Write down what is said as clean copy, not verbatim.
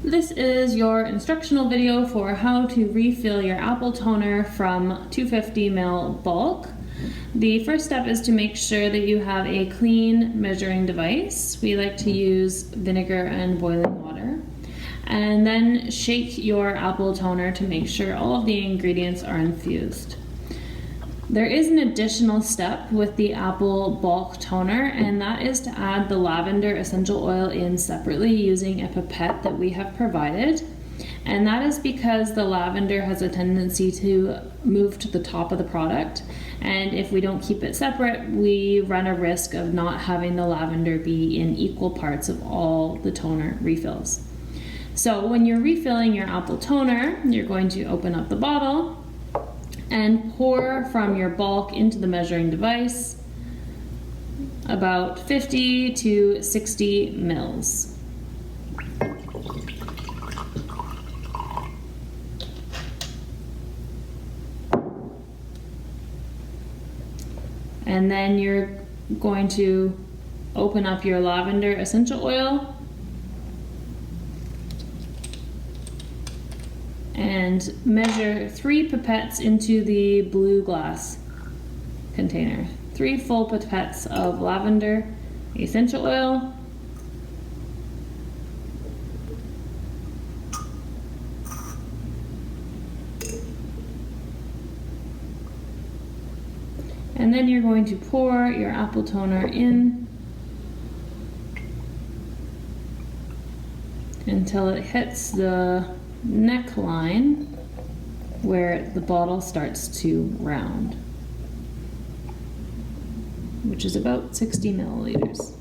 This is your instructional video for how to refill your apple toner from 250 ml bulk. The first step is to make sure that you have a clean measuring device. We like to use vinegar and boiling water. And then shake your apple toner to make sure all of the ingredients are infused. There is an additional step with the apple bulk toner, and that is to add the lavender essential oil in separately using a pipette that we have provided. And that is because the lavender has a tendency to move to the top of the product, and if we don't keep it separate, we run a risk of not having the lavender be in equal parts of all the toner refills. So when you're refilling your apple toner, you're going to open up the bottle and pour from your bulk into the measuring device about 50 to 60 mils. And then you're going to open up your lavender essential oil and measure 3 pipettes into the blue glass container. 3 full pipettes of lavender essential oil. And then you're going to pour your apple toner in until it hits the neckline where the bottle starts to round, which is about 60 milliliters.